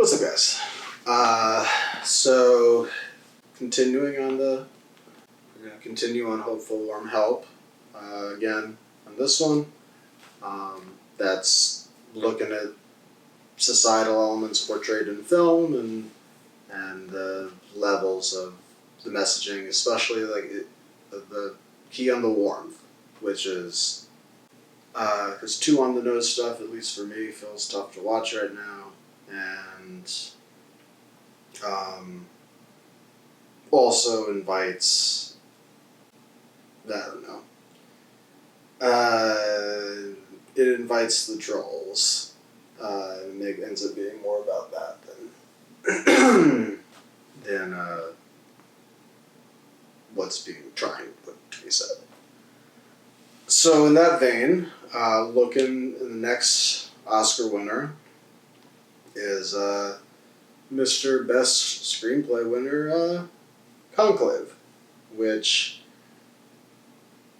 What's up, guys? So continuing on we're gonna continue on Hopeful Warm Help. Again, on this one, that's looking at societal elements portrayed in film and the levels of the messaging, especially the key on the warmth, which is because too on the nose stuff, at least for me, feels tough to watch right now, and also invites, I don't know, it invites the trolls. It ends up being more about that than what's being trying to be said. So in that vein, looking in the next Oscar winner is Mr. Best Screenplay winner, Conclave, which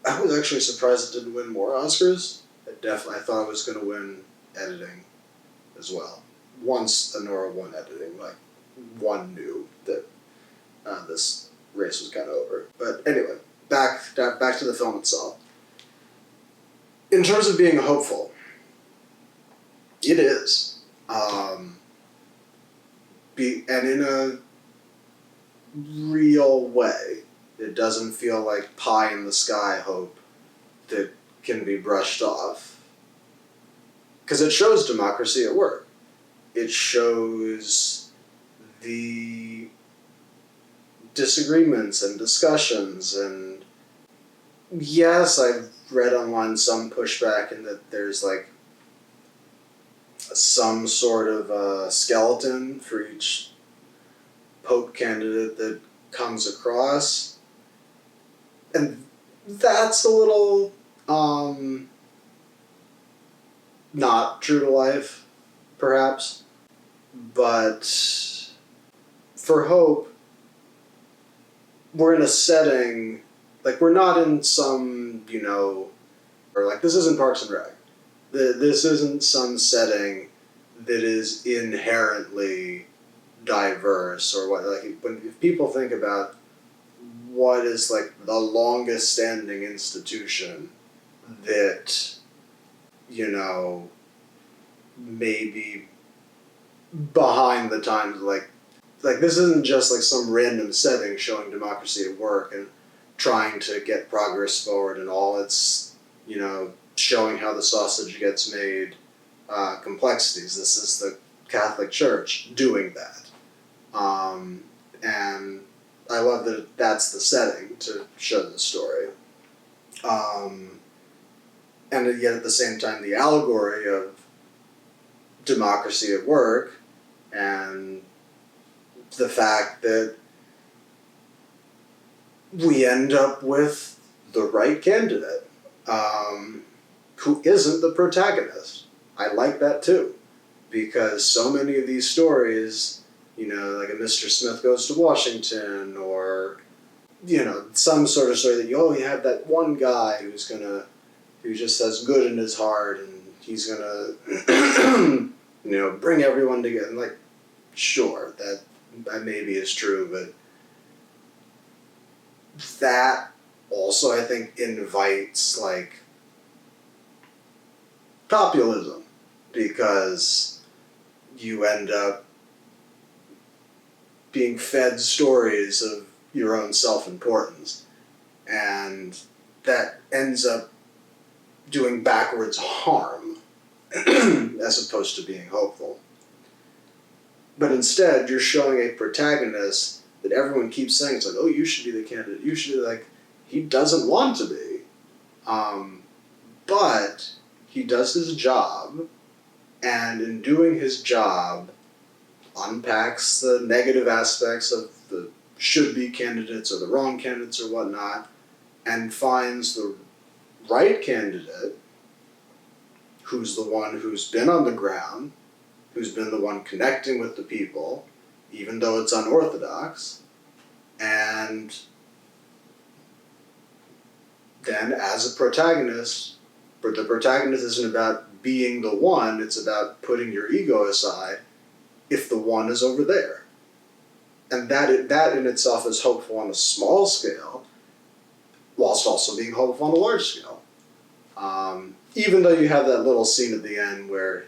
I was actually surprised it didn't win more Oscars. I thought it was going to win editing as well. Once Anora won editing, one knew that this race was kind of over. But anyway, back to the film itself. In terms of being hopeful, it is. And in a real way. It doesn't feel like pie in the sky hope that can be brushed off. Because it shows democracy at work. It shows the disagreements and discussions, and yes, I've read online some pushback in that there's some sort of skeleton for each Pope candidate that comes across, and that's a little not true to life, perhaps, but for Hope, we're in a setting, we're not in some, or this isn't Parks and Rec. This isn't some setting that is inherently diverse or what. If people think about what is the longest standing institution that maybe behind the times, this isn't just some random setting showing democracy at work and trying to get progress forward and all. It's showing how the sausage gets made, complexities. This is the Catholic Church doing that. And I love that that's the setting to show the story. And yet at the same time, the allegory of democracy at work and the fact that we end up with the right candidate, who isn't the protagonist. I like that too, because so many of these stories, like a Mr. Smith Goes to Washington, or some sort of story that you have that one guy who just has good in his heart and he's gonna bring everyone together. And sure, that maybe is true, but that also I think invites populism, because you end up being fed stories of your own self-importance, and that ends up doing backwards harm as opposed to being hopeful. But instead, you're showing a protagonist that everyone keeps saying, it's oh, you should be the candidate, you should be he doesn't want to be. But he does his job, and in doing his job, unpacks the negative aspects of the should-be candidates or the wrong candidates or whatnot, and finds the right candidate, who's the one who's been on the ground, who's been the one connecting with the people, even though it's unorthodox, and then as a protagonist, the protagonist isn't about being the one, it's about putting your ego aside if the one is over there. And that in itself is hopeful on a small scale, whilst also being hopeful on a large scale. Even though you have that little scene at the end where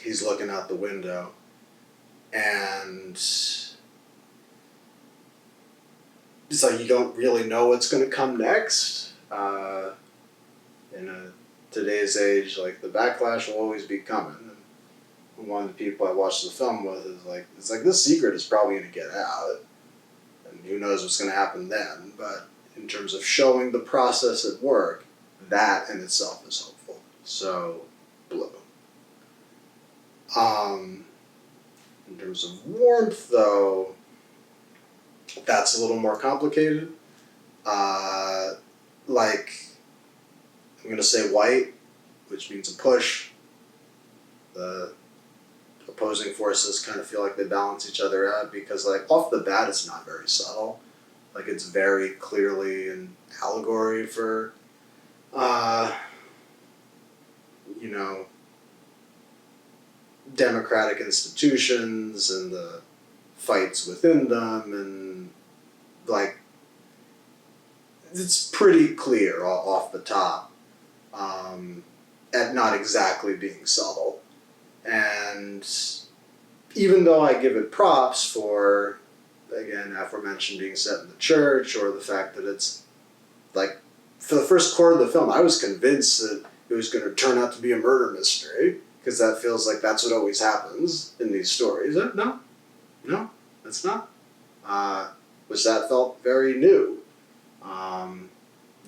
he's looking out the window and it's like you don't really know what's going to come next. In today's age, like, the backlash will always be coming. And one of the people I watched the film with is like, it's like, this secret is probably going to get out, and who knows what's going to happen then. But in terms of showing the process at work, that in itself is hopeful. So, blue. In terms of warmth, though, that's a little more complicated. Like, I'm going to say white, which means a push. The opposing forces kind of feel like they balance each other out because, like, off the bat, it's not very subtle. Like, it's very clearly an allegory for, you know, democratic institutions and the fights within them, and, like, it's pretty clear off the top, at not exactly being subtle. And even though I give it props for, again, aforementioned being set in the church, or the fact that it's, like, for the first quarter of the film, I was convinced that it was going to turn out to be a murder mystery, because that feels like that's what always happens in these stories. No, that's not. Which that felt very new.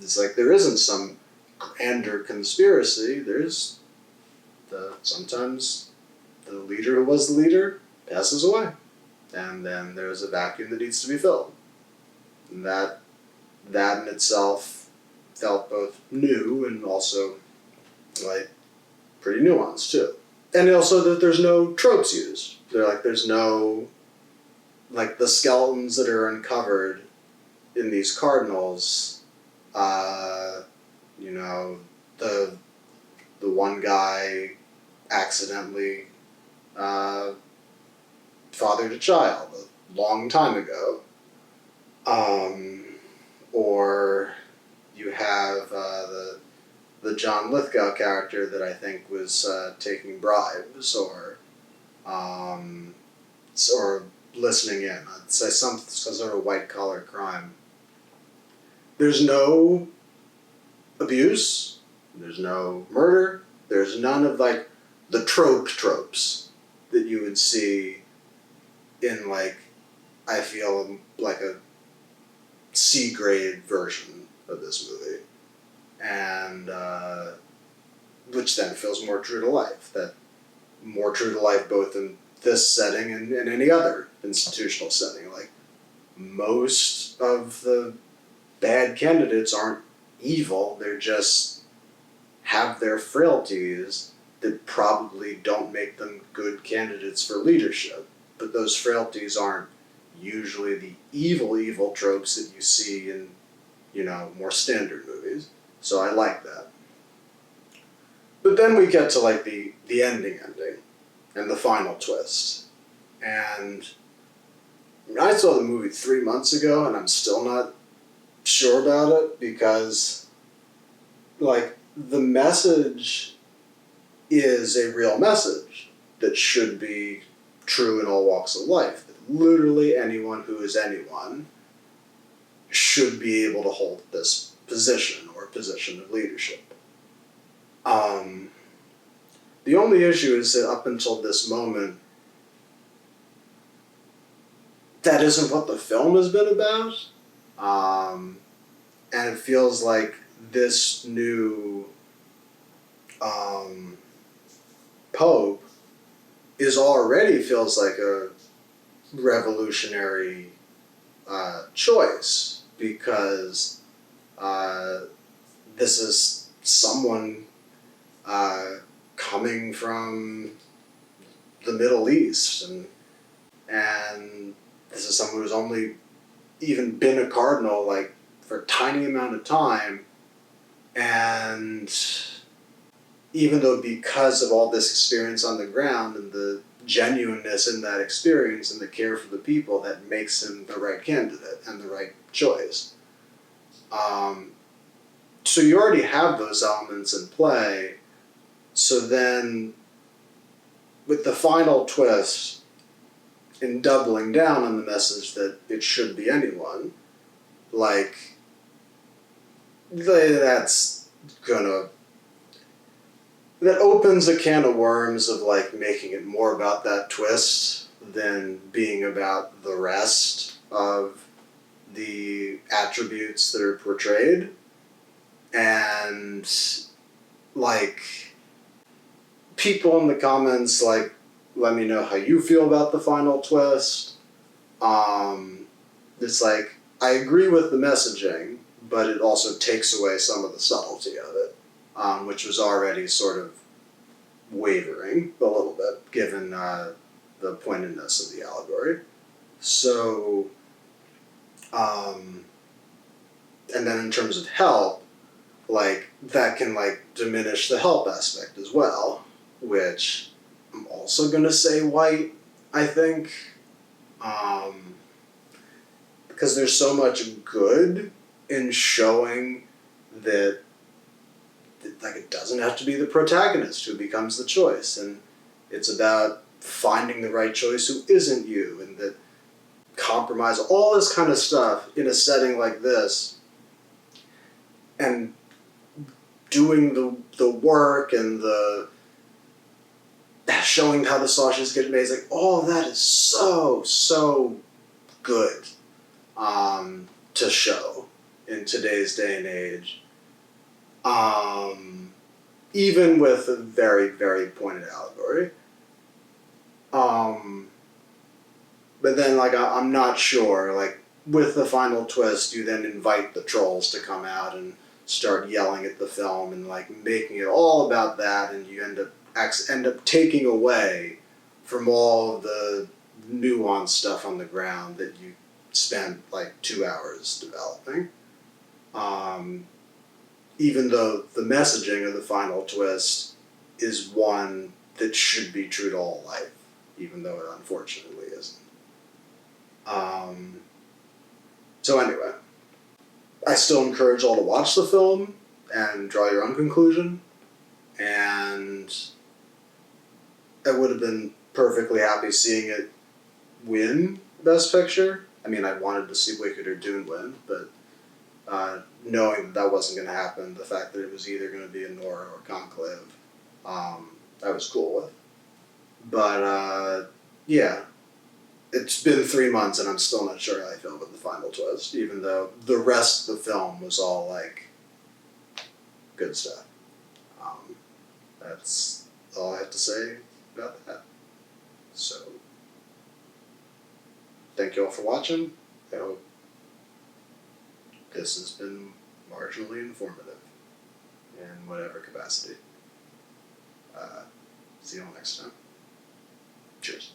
It's like there isn't some grander conspiracy. There's sometimes the leader who was the leader passes away, and then there's a vacuum that needs to be filled. And that in itself felt both new and also, like, pretty nuanced too. And also that there's no tropes used. There's no, like, the skeletons that are uncovered in these cardinals. You know, the one guy accidentally fathered a child a long time ago. Or you have the John Lithgow character that I think was taking bribes or listening in. I'd say some sort of white collar crime. There's no abuse. There's no murder. There's none of, like, the tropes that you would see in, like, I feel like a C-grade version of this movie. And which then feels more true to life. That more true to life both in this setting and in any other institutional setting. Like, most of the bad candidates aren't evil, they're just have their frailties that probably don't make them good candidates for leadership. But those frailties aren't usually the evil tropes that you see in, you know, more standard movies. So I like that. But then we get to, like, the ending and the final twist. And I saw the movie 3 months ago and I'm still not sure about it because, like, the message is a real message that should be true in all walks of life. That literally anyone who is anyone should be able to hold this position or position of leadership. The only issue is that up until this moment, that isn't what the film has been about. And it feels like this new Pope already feels like a revolutionary choice, because this is someone coming from the Middle East, and this is someone who's only even been a cardinal, like, for a tiny amount of time, and even though because of all this experience on the ground and the genuineness in that experience and the care for the people, that makes him the right candidate and the right choice. So you already have those elements in play. So then, with the final twist, in doubling down on the message that it should be anyone, like, that's gonna, that opens a can of worms of like making it more about that twist than being about the rest of the attributes that are portrayed. And like, people in the comments, like, let me know how you feel about the final twist. It's like, I agree with the messaging, but it also takes away some of the subtlety of it, which was already sort of wavering a little bit, given the pointedness of the allegory. So, and then in terms of help, like, that can, like, diminish the help aspect as well, which I'm also gonna say white, I think. Because there's so much good in showing that, like, it doesn't have to be the protagonist who becomes the choice, and it's about finding the right choice who isn't you, and that compromise, all this kind of stuff in a setting like this, and doing the work and the showing how the sausages get made, like, all of that is so good to show in today's day and age, even with a very, very pointed allegory. But then, like, I'm not sure, like, with the final twist, you then invite the trolls to come out and start yelling at the film and, like, making it all about that, and you end up taking away from all of the nuanced stuff on the ground that you spent, like, 2 hours developing. Even though the messaging of the final twist is one that should be true to all life, even though it unfortunately isn't. So anyway, I still encourage all to watch the film and draw your own conclusion, and I would have been perfectly happy seeing it win Best Picture. I mean, I wanted to see Wicked or Dune win, but knowing that wasn't going to happen, the fact that it was either going to be a Nora or Conclave, I was cool with. But yeah, it's been 3 months and I'm still not sure how I feel about the final twist, even though the rest of the film was all, like, good stuff. That's all I have to say about that. So, thank you all for watching. I hope this has been marginally informative in whatever capacity. See you all next time. Cheers.